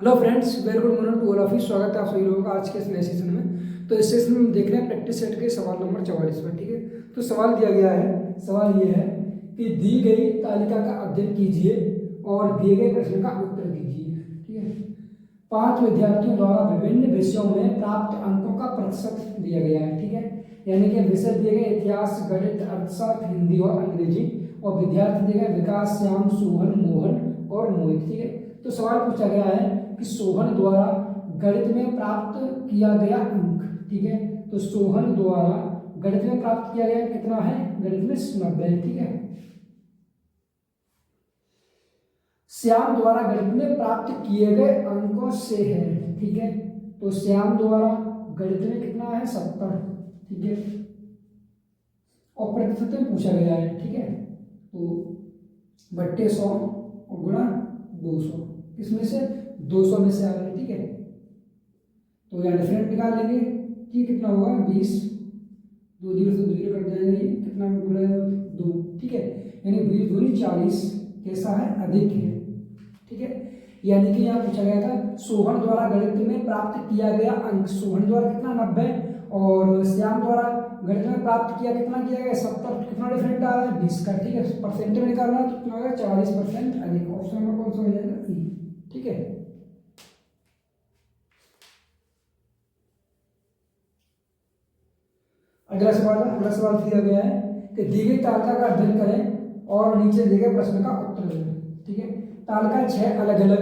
Hello friends, very good morning to all of you. स्वागत है आप सभी लोगों का आज के इस नए सेशन में। तो इस सेशन में हम देख रहे हैं प्रैक्टिस सेट के सवाल नंबर 44 पर। ठीक है, तो सवाल दिया गया है। सवाल ये है कि दी गई तालिका का अध्ययन कीजिए और दिए गए प्रश्न का उत्तर दीजिए। ठीक है, 5 विद्यार्थियों द्वारा विभिन्न विषयों में प्राप्त अंकों का प्रतिशत दिया गया है। ठीक है, यानी कि विषय दिए गए इतिहास, गणित, अर्थशास्त्र, हिंदी और अंग्रेजी, और विद्यार्थी दिए गए विकास, श्याम, सोहन, मोहन और मोहित। ठीक है, तो सवाल पूछा गया है कि सोहन द्वारा गणित में प्राप्त किया गया अंक। ठीक है, तो सोहन द्वारा गणित में प्राप्त किया गया कितना है? गणित में 90। ठीक है, श्याम द्वारा गणित में प्राप्त किए गए अंकों से है। ठीक है, तो श्याम द्वारा गणित में कितना है? 70। ठीक है, और प्रतिशत में पूछा गया है। ठीक है, तो बट्टे 100 और गुणा 200, इसमें से 200 में से आ रहा है। ठीक है, तो यहाँ डिफरेंट निकाल लेंगे कि कितना होगा? 20, 2 जीरो से 2 जीरो कट जाएगा, ये कितना गुणा 2। ठीक है, यानी 20 दूनी 40 कैसा है? अधिक है। ठीक है, यानी कि यहाँ पूछा गया था सोहन द्वारा गणित में प्राप्त किया गया अंक। सोहन द्वारा कितना? 90, और श्याम द्वारा गणित में प्राप्त किया कितना किया गया? 70। कितना डिफरेंट आ रहा है? 20 का। ठीक है, परसेंट में निकालना है तो कितना होगा? 40% अधिक। ऑप्शन नंबर कौन सा हो जाएगा? ई। ठीक है, अगला सवाल दिया गया है कि दी गई तालिका का अध्ययन करें और नीचे दिए गए प्रश्न का उत्तर दें। ठीक है, तालिका 6 अलग अलग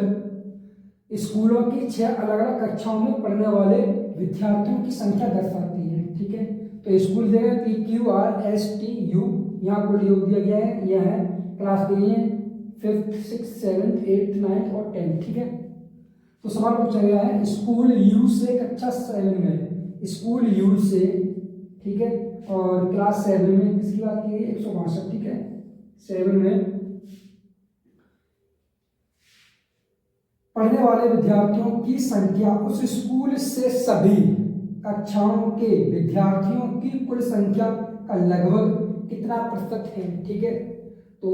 स्कूलों की 6 अलग अलग कक्षाओं में पढ़ने वाले विद्यार्थियों की संख्या दर्शाती है। ठीक है, तो स्कूल दिया गया PQRSTU, यहाँ को योग दिया गया है। यह है क्लास दी है 5th 6th 7th 8th 9th और 10th। ठीक है, तो सवाल पूछा गया है स्कूल यू से कक्षा 7 में, स्कूल यू से। ठीक है, और क्लास 7 में किसकी बात की है? 162। ठीक है, 7 में पढ़ने वाले विद्यार्थियों की संख्या उस स्कूल से सभी कक्षाओं के विद्यार्थियों की कुल संख्या का लगभग कितना प्रतिशत है? ठीक है, तो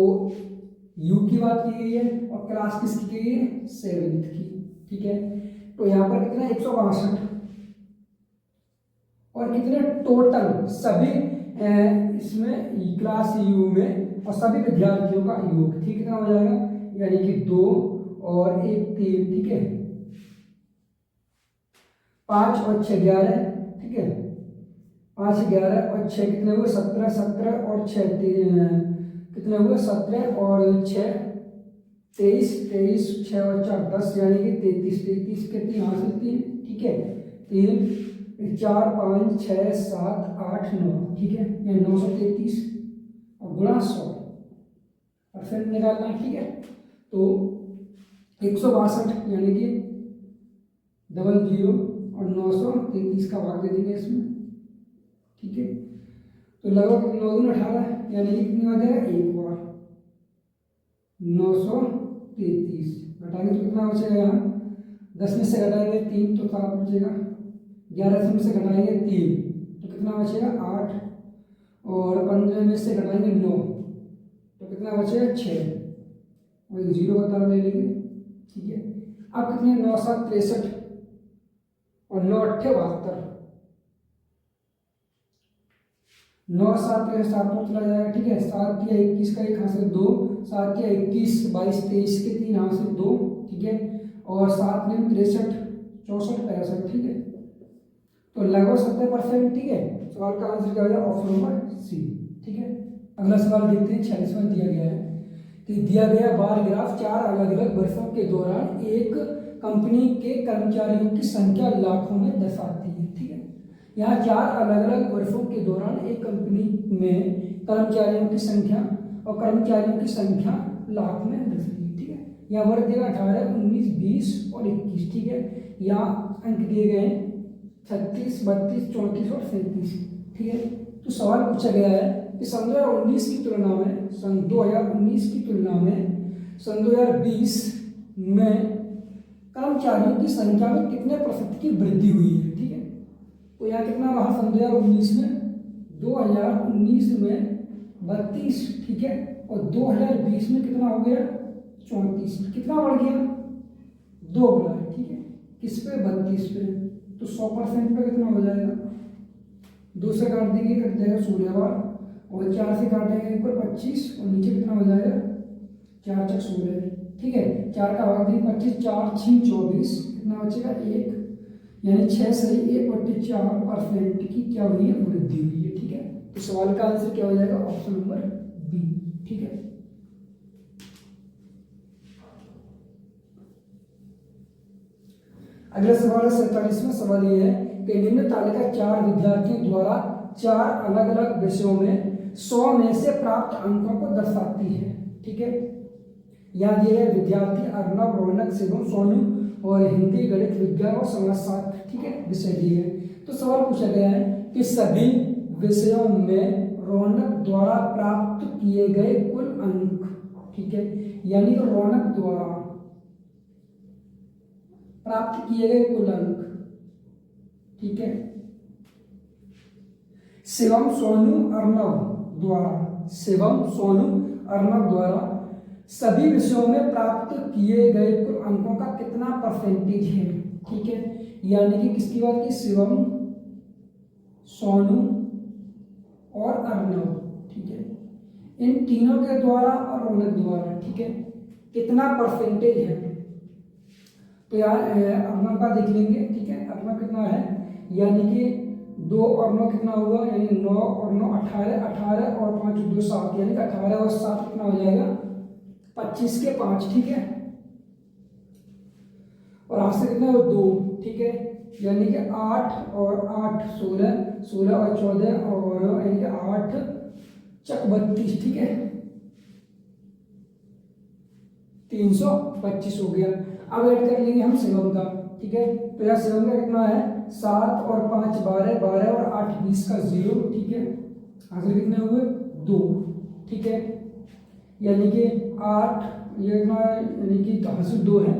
यू की बात की गई है और क्लास किसकी की गई है? 7th की। ठीक है, तो यहाँ पर कितना? 162, और कितने टोटल सभी इसमें क्लास यू में और सभी विद्यार्थियों का योग। ठीक, कितना हो जाएगा? यानी कि 2 और 1 3। ठीक है, 5 और 6 11। ठीक है, 5 11 और 6 कितने हुए? 17। 17 और 6 कितने हुए? 17 और 6 23। 23 6 और 4 10, यानी कि 33। 33 के 3 हाथ से 3। ठीक है, 3 4 5 6 7 8 9। ठीक है, ये 933 और गुणा 100, परसेंट निकालना है। ठीक है, तो 162 यानी कि 00 और 933 का भाग दे देंगे इसमें। ठीक है, तो लगभग 9 दूनी 18, यानी कि कितनी बार जाएगा? एक बार 933 घटाएंगे तो कितना बचेगा? यहाँ 10 में से घटाएंगे 3 तो 7 बचेगा। 11 में से घटाएंगे 3 तो कितना बचेगा? 8, और 15 में से घटाएंगे 9 तो कितना बचेगा? 6, और 0 बता ले लेंगे। ठीक है, अब कितने? 9 7 63 और 9 8 72। 9 7 7 में चला जाएगा। ठीक है, 7 या 21 का 1 हाथ से 2, 7 या 21 22 23 के 3 हाथ से 2। ठीक है, और 7 में 63 64 65। ठीक है, तो लगभग 70%। ठीक है, सवाल का आंसर क्या हो जाएगा? Option number C. ठीक है, अगला सवाल देखते हैं। 46वां दिया गया है कि दिया गया बार ग्राफ 4 अलग अलग वर्षों के दौरान एक कंपनी के कर्मचारियों की संख्या लाखों में दर्शाती है। ठीक है, यहाँ 4 अलग अलग वर्षों के दौरान एक कंपनी में कर्मचारियों की संख्या और कर्मचारियों की संख्या लाख में दर्शाती है। ठीक है, यहाँ वर्ग देगा 18 19 20 और 21। ठीक है, यहाँ अंक दिए गए हैं 36 32 34 और 37। ठीक है, तो सवाल पूछा गया है कि सन 2019 की तुलना में सन 2019 की तुलना में सन 2020 में कर्मचारियों की संख्या में कितने प्रतिशत की वृद्धि हुई है? ठीक है, तो यहाँ कितना रहा सन 2019 में? 2019 में 32। ठीक है, और 2020 में कितना हो गया? 34। कितना बढ़ गया? 2 बोला है, ठीक है। किस पे? 32 पे। तो 100% पे कितना हो जाएगा? 2 से काट देंगे, कट जाएगा 16 बार, और 4 से काटेंगे ऊपर 25 और नीचे कितना हो जाएगा? 4 चक 16, ठीक है। 4 का भाग देंगे 25, 4 6 24, कितना बचेगा? 1, यानी 6 सही 1/4% की क्या हुई है? वृद्धि हुई है, ठीक है। तो सवाल का आंसर क्या हो जाएगा? ऑप्शन नंबर बी, ठीक है। अगला सवाल है 47वां सवाल ये है कि निम्न तालिका 4 विद्यार्थियों द्वारा 4 अलग अलग विषयों में 100 में से प्राप्त अंकों को दर्शाती है, ठीक है। यहाँ दिए गए विद्यार्थी अर्नब, रौनक, शिवम, सोनू और हिंदी, गणित, विज्ञान और समाजशास्त्र, ठीक है, विषय दिए हैं। तो सवाल पूछा गया है कि सभी विषयों में रौनक द्वारा प्राप्त किए गए कुल अंक, ठीक है, यानी कि रौनक द्वारा प्राप्त किए गए कुल अंक, ठीक है। शिवम, सोनू, अर्नब द्वारा, शिवम, सोनू, अर्नब द्वारा सभी विषयों में प्राप्त किए गए कुल अंकों का कितना परसेंटेज है, ठीक है। यानी कि किसकी बात की? शिवम, सोनू और अर्नब, ठीक है, इन तीनों के द्वारा और रौनक द्वारा, ठीक है, कितना परसेंटेज है। तो यार अर्नब का देख लेंगे, ठीक है। अर्नब कितना है? यानी कि 2 और 9 कितना हुआ? यानी 9 और 9 18, 18 और 5 2 7, यानी कि 18 और 7 कितना हो जाएगा? 25 के 5, ठीक है। और हाथ से कितना? 2, ठीक है, यानी कि 8 और 8 16, 16 और 14 और यानी कि 8 चक 32, ठीक है, 325 हो गया। अब ऐड कर लेंगे हम शिवम का, ठीक है। तो यहाँ शिवम का कितना है? 7 और 5 12, 12 और 8 20 का 0, ठीक है। आंसर कितने हुए? 2, ठीक है, यानी कि 8, ये कितना है? यानी कि हासिल 2 है,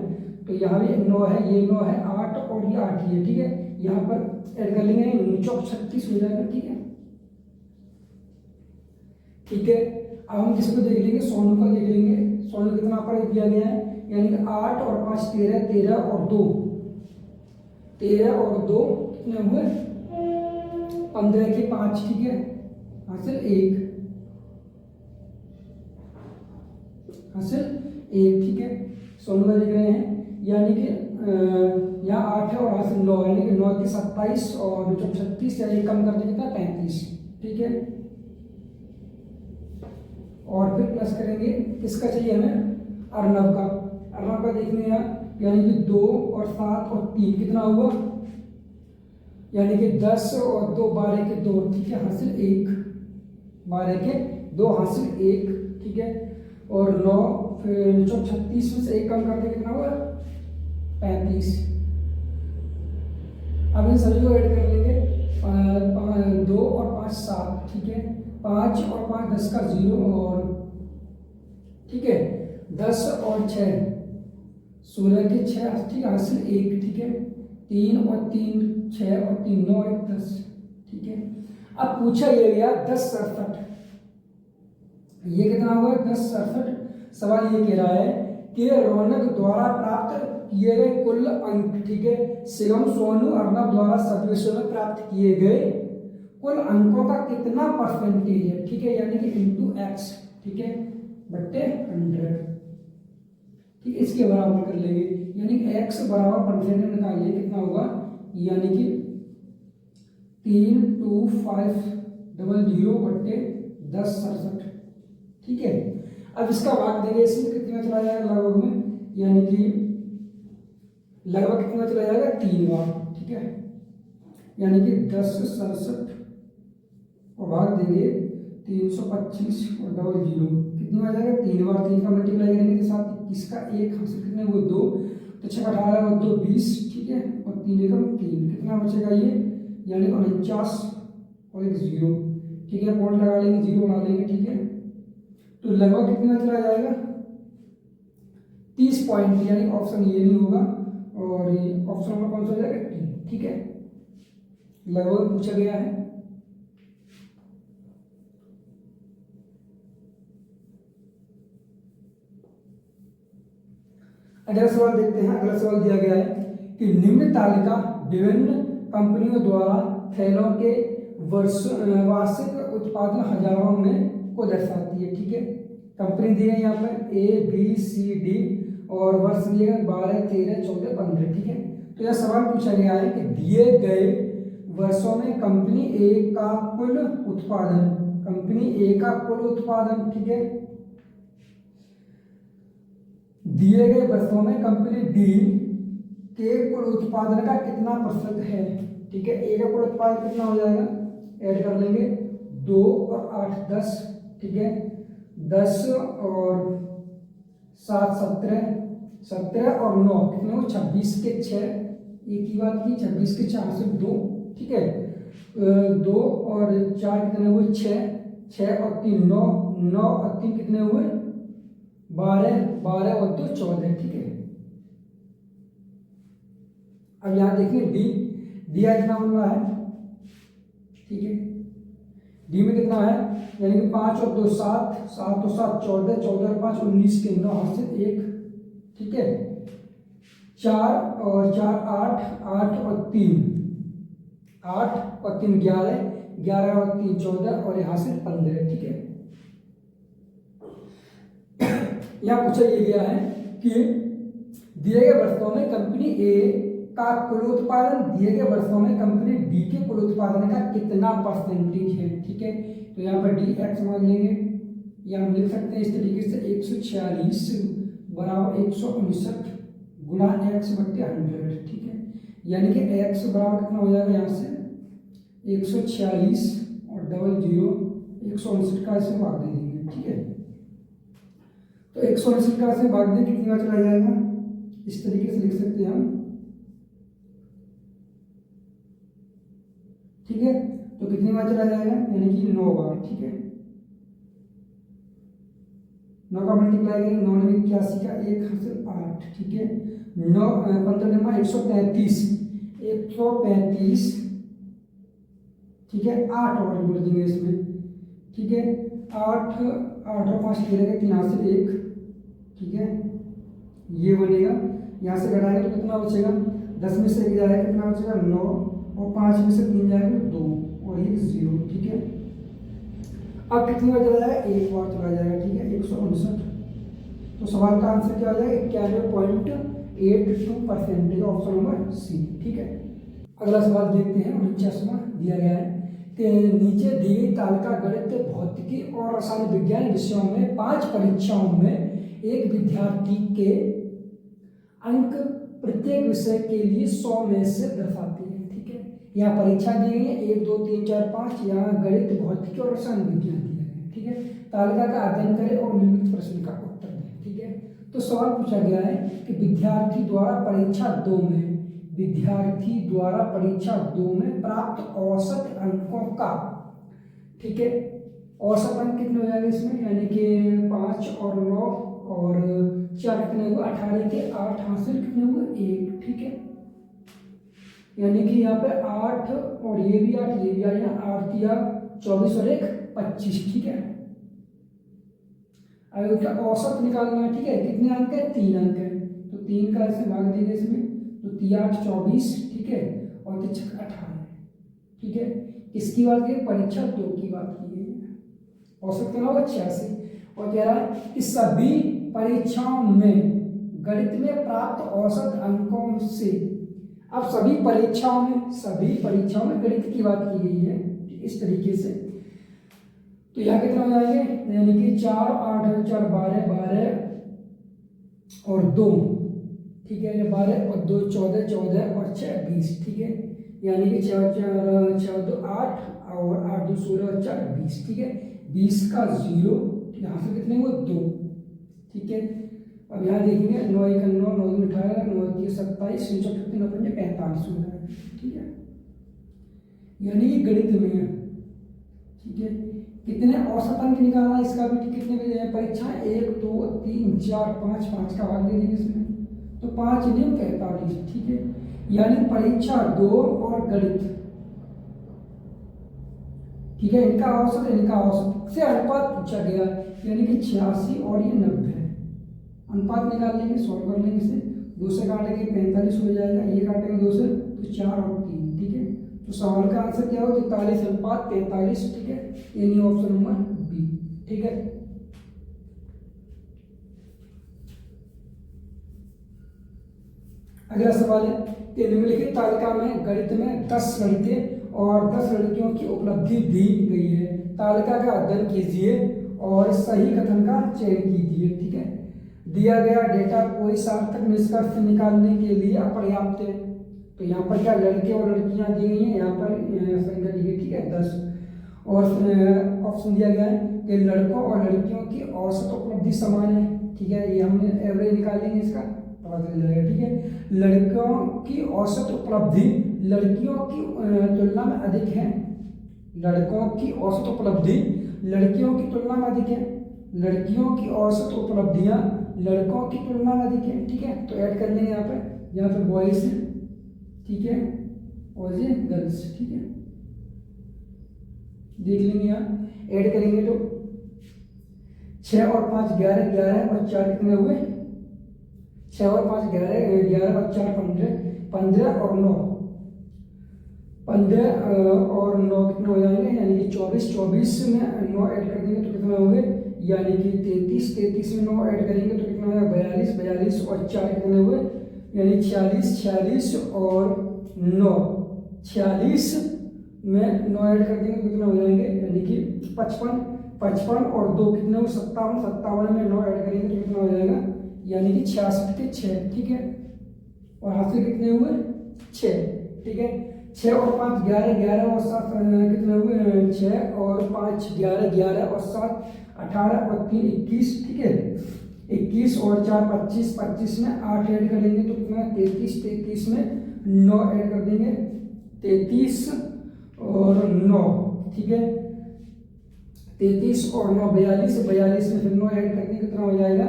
तो यहाँ भी 9 है, ये 9 है, 8 और ये 8 ही है, ठीक है। यहाँ पर ऐड कर लेंगे 9 36 हो जाएगा, ठीक है, ठीक है। अब हम किसको देख लेंगे? सोनू का देख लेंगे। सोनू कितना पर दिया गया है? यानी कि 8 और 5 13, 13 और 2 13 और 2 कितने हुए? 15 के 5, ठीक है, हासिल 1, हासिल 1, ठीक है। सोनू का देख रहे हैं, यानी कि यहाँ 8 है और हासिल 9, यानी कि 9 के 27 और 36, या एक कम करते कितना? 35, ठीक है। और फिर प्लस करेंगे, किसका चाहिए हमें? अर्नब का। अर्नब का देखने यानी कि 2 और 7 और 3 कितना हुआ? यानी कि 10 और 2 12 के 2, ठीक है, हासिल 1, 12 के 2 हासिल 1, ठीक है। और 9 फिर 36 में से 1 कम करके कितना हुआ? 35। अब इन सभी को ऐड कर लेंगे, 2 और 5 7, ठीक है, 5 और 5 10 का 0 और, ठीक है, 10 और 6 16 के 6, ठीक है, हासिल 1, ठीक है, 3 और 3 6 और 3 9 और 10, ठीक है। अब पूछा ये गया 10 67, ये कितना हुआ? 10 67। सवाल ये कह रहा है कि रौनक द्वारा प्राप्त किए गए कुल अंक, ठीक है, शिवम, सोनू, अर्नब द्वारा सभी विषयों में प्राप्त किए गए कुल अंकों का कितना परसेंटेज है, ठीक है, यानी कि इंटू एक्स, ठीक है, बट्टे 100, ठीक है, इसके बराबर कर लेंगे, यानी कि एक्स बराबर परसेंटेज निकालिए, कितना होगा? यानी कि 3250 बट्टे 10 67, ठीक है। अब इसका भाग देंगे, इसमें कितना चला जाएगा लगभग में, यानी कि लगभग कितना चला जाएगा? 3 बार, ठीक है, यानी कि 10 67 और भाग देंगे 325 और डबल 0, कितना आ जाएगा? 3 बार, 3 का मल्टीप्लाई करेंगे तो 7 21 का 1 हासिल कितने हुए? 2, तो 6 18 और 2 20, ठीक है, और 3 एकम 3, कितना बचेगा ये? यानी 49 और 1 0, ठीक है, पॉइंट लगा लेंगे, 0 बना लेंगे, ठीक है। तो लगभग कितना चला जाएगा? 30 पॉइंट, यानी ऑप्शन ये नहीं होगा, और ये ऑप्शन नंबर कौन सा हो जाएगा? टी, ठीक है, लगभग पूछा गया है। अगला सवाल देखते हैं। अगला सवाल दिया गया है कि निम्न तालिका विभिन्न कंपनियों द्वारा थैलों के वार्षिक उत्पादन हजारों में को दर्शाती है। ठीक है, कंपनी दी है यहाँ पर ABCD और वर्ष दिए गए 12, 13, 14, 15। ठीक है, तो यह सवाल पूछा गया है कि दिए गए वर्षों में कंपनी ए का कुल उत्पादन, कंपनी ए का कुल उत्पादन, ठीक है, दिए गए वर्षों में कंपनी डी के कुल उत्पादन का कितना प्रतिशत है। ठीक है, ए का कुल उत्पादन कितना हो जाएगा, ऐड कर लेंगे 2 और 8 10। ठीक है, 10 और 7 17, 17 और 9 कितने हो 26 के 6, एक ही बात की 26 के 4 से 2। ठीक है, 2 और 4 कितने हुए 6, 6 और 3 9, 9 और 3 कितने हुए 12, 12 और 2 14। ठीक है, अब यहाँ देखिए डी आज कितना बन रहा है। ठीक है, डी में कितना है, यानी कि 5 और 2 7, 7 और 7 14, 14 और 5 19 के 9 हाथ से 1। ठीक है, 4 और 4 8, 8 और 3 8 और 3 11, 11 और 3 14 और यहाँ से 15। ठीक है, यहाँ पूछा ये गया है कि दिए गए वर्षों में कंपनी ए का कुल उत्पादन दिए गए वर्षों में कंपनी डी के कुल उत्पादन का कितना परसेंटेज है। ठीक है, तो यहाँ पर डी एक्स मान लेंगे, या हम लिख सकते हैं इस तरीके से 146 बराबर 159 गुणा एक्स बट्टे 100। ठीक है, यानी कि एक्स बराबर कितना हो जाएगा, यहाँ से 146 और डबल 0 159 का इसमें भाग दे देंगे। ठीक है, तो 159 का इसमें भाग दें कितनी बार चला जाएगा, इस तरीके से लिख सकते हैं हम। ठीक है, तो कितनी बार चला जाएगा, यानी कि 9 बार। ठीक है, 9 का मल्टीप्लाई करेंगे, 9 में 81 का 1 हासिल 8। ठीक है, 9 15 135, 135। ठीक है, 8 और जोड़ देंगे इसमें। ठीक है, 8 और 5 गिरेगा 3 हासिल 1। ठीक है, ये बनेगा, यहाँ से घटाएंगे तो कितना बचेगा, 10 में से 1 जाएगा कितना बचेगा 9 और 5 में से 3 जाएगा 2 और ये 0। ठीक है, अब कितनी बार चला जाएगा, एक बार चला जाएगा। ठीक है, 159। तो सवाल का आंसर क्या हो जाएगा 91.82%, ऑप्शन नंबर सी। ठीक है, अगला सवाल देखते हैं। 49वां दिया गया है कि नीचे दी गई तालिका गणित, भौतिकी और रसायन विज्ञान विषयों में 5 परीक्षाओं में एक विद्यार्थी के अंक प्रत्येक विषय के लिए 100 में से दर्शाती है। ठीक है, यहाँ परीक्षा दी गई है 1 2 3 4 5, यहाँ गणित, भौतिकी और रसायन विज्ञान दिया गया है। ठीक है, तालिका का अध्ययन करें और निम्नलिखित प्रश्न का उत्तर दें। ठीक है, तो सवाल पूछा गया है कि विद्यार्थी द्वारा परीक्षा 2 में प्राप्त औसत अंकों का, ठीक है, औसत अंक कितने हो जाएंगे इसमें, यानी कि 5 और 9 और 4 कितने हुए 18 के 8 हासिल कितने हुए 1। ठीक है, यानी कि यहाँ पे 8 और ये भी 8 ये भी 8, यहाँ 8 या 24 और 1 25। ठीक है, अब इसका औसत निकालना है। ठीक है, कितने अंक है 3 अंक है, तो 3 का ऐसे भाग देंगे इसमें, तो 3 8 24। ठीक है, और 3 6 18। ठीक है, किसकी बात की, परीक्षा 2 की बात की है। औसत कितना होगा 86। और कह रहा है कि सभी परीक्षाओं में गणित में प्राप्त औसत अंकों से, अब सभी परीक्षाओं में गणित की बात की गई है इस तरीके से, तो यहाँ कितना हो जाएंगे, यानी कि 4 8 4 12 12 और 2। ठीक है, 12 और 2 14 14 और 6 20। ठीक है, यानी कि 6 4 6 2 8 और 8 2 16 और 4 20। ठीक है, 20 का 0, यहाँ से कितने हुए 2। ठीक है, अब यहाँ देखेंगे 9 1 9 9 2 18 9 3 27 9 4 9 5 45 हो जाएगा। ठीक है, यानी कि गणित में, ठीक है, कितने औसत अंक निकालना, इसका भी कितने बजे है परीक्षा, 1 2 3 4 5, 5 का भाग दे देंगे इसमें, तो 5 9 45। ठीक है, यानी परीक्षा 2 और गणित, ठीक है, इनका औसत से अनुपात पूछा गया, यानी कि 86 और ये 90 है। अनुपात निकाल लेंगे, सॉल्व कर लेंगे इसे। 2 से काटेंगे 45 हो जाएगा, ये काटेंगे 2 से तो 4 और 3, ठीक है। तो सवाल का आंसर क्या हो, 43:45, ठीक है, यानी ऑप्शन नंबर बी, ठीक है। अगला सवाल है कि निम्नलिखित तालिका में गणित में 10 लड़के और 10 लड़कियों की उपलब्धि दी गई है। तालिका का अध्ययन कीजिए और सही कथन का चयन कीजिए, ठीक है। दिया गया डेटा कोई सार्थक निष्कर्ष निकालने के लिए अपर्याप्त है। तो यहाँ पर क्या लड़के और लड़कियां दी गई हैं, यहाँ पर संख्या दी गई, ठीक है, 10। और ऑप्शन दिया गया है कि लड़कों और लड़कियों की औसत उपलब्धि समान है, ठीक है, ये हमने एवरेज निकालेंगे इसका पता चल जाएगा, ठीक है। लड़कों की औसत उपलब्धि लड़कियों की तुलना में अधिक है। लड़कों की औसत उपलब्धि लड़कियों की तुलना में अधिक है। लड़कियों की औसत उपलब्धियां लड़कों की तुलना में अधिक है, ठीक है। तो ऐड कर लेंगे यहाँ पे बॉयज है, ठीक है, और ये गर्ल्स, ठीक है, देख लेंगे यहाँ ऐड करेंगे तो 6 और 5 11, 11 और 4 कितने हुए, 6 और 5 11, 11 और 4 15, 15 और 9, 15 और 9 कितने हो जाएंगे, यानी कि 24, 24 में 9 ऐड कर देंगे तो कितना हो गए, यानी कि 33, 33 में 9 ऐड करेंगे तो कितना होगा 42, 42 और 4 कितने हुए, यानी 46, 46 और 9, 46 में 9 ऐड कर देंगे तो कितना हो जाएंगे, यानी कि 55, 55 और 2 कितने हुए 57, 57 में 9 ऐड करेंगे तो कितना हो जाएगा, यानी कि 66 के 6, ठीक है। और हाथ से कितने हुए 6, ठीक है। 6 और 5 11, 11 और 7 कितने हुए 6 और 5 11, 11 और 7 18 और 3 21, ठीक है, 21 और 4 25, 25 में 8 ऐड करेंगे तो कितना 33, 33 में 9 ऐड कर देंगे 33 और 9, ठीक है, 33 और 9 42, 42 में फिर 9 ऐड करके कितना हो जाएगा,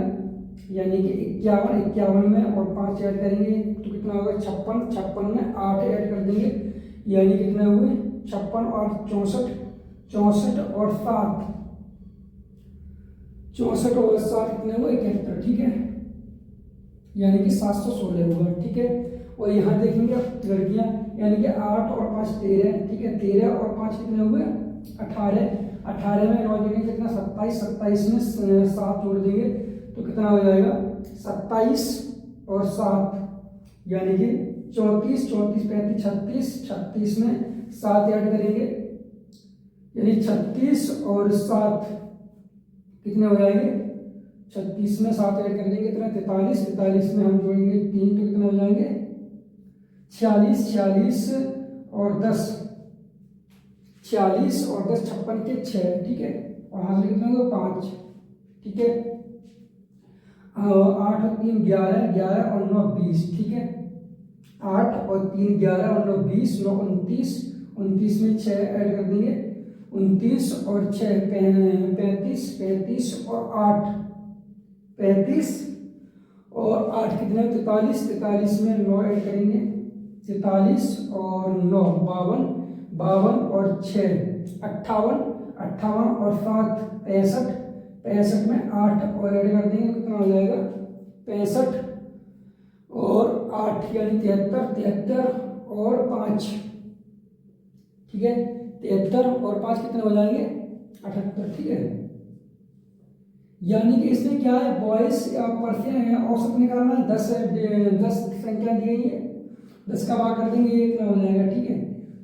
यानी कि 51, 51 में और 5 ऐड करेंगे तो कितना होगा 56, 56 में 8 ऐड कर देंगे, यानी कितने हुए 56 और 64, 64 और 7, 64 और 7 कितने हुए 71, ठीक है, यानी कि 716 होगा, ठीक है। और यहाँ देखेंगे लड़कियाँ, यानी कि 8 और 5 13, ठीक है, 13 और 5 कितने हुए 18, 18 में 9 देंगे कितना 27, 27 में 7 जोड़ देंगे तो कितना हो जाएगा 27 और 7, यानी कि 34, 34 35 36, 36 में 7 ऐड करेंगे यानी 36 और 7 कितने हो जाएंगे, 36 में 7 ऐड कर देंगे कितना 43, 43 में हम जोड़ेंगे 3 तो कितने हो जाएंगे 46, 46 और 10, 46 और 10 56 के 6, ठीक है, और यहाँ से कितने होंगे 5, ठीक है, 8 और 3 11, 11 और 9 20, ठीक है, 8 और 3 11 और 9 20, 9 29, 29 में 6 ऐड कर देंगे 29 और 6 35, 35 और 8 35 और 8 कितने 43, 43 में 9 ऐड करेंगे 43 और 9 52, 52 और 6 58, 58 और 7 65, 65 में 8 और ऐड कर देंगे कितना हो जाएगा 65 और 8 यानी 73, 73 और 5, ठीक है, 73 और 5 कितने हो जाएंगे 78, ठीक है। यानी कि इसमें क्या है बॉयस परसेंट औसत निकालना है, 10 संख्या दी गई है, 10 का भाग कर देंगे ये कितना हो जाएगा, ठीक है।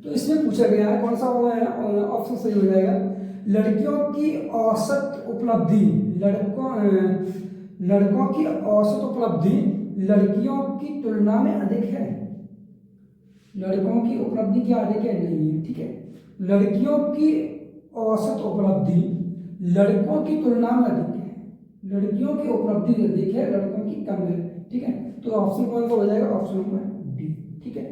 तो इसमें पूछा गया है कौन सा ऑप्शन सही हो जाएगा, लड़कियों की औसत उपलब्धि लड़कों की औसत उपलब्धि लड़कियों की तुलना में अधिक है। लड़कों की उपलब्धि क्या अधिक है नहीं है, ठीक है। लड़कियों की औसत उपलब्धि लड़कों की तुलना में अधिक है, लड़कियों की उपलब्धि अधिक है लड़कों की कम है, ठीक है। तो ऑप्शन कौन सा हो जाएगा ऑप्शन नंबर डी, ठीक है।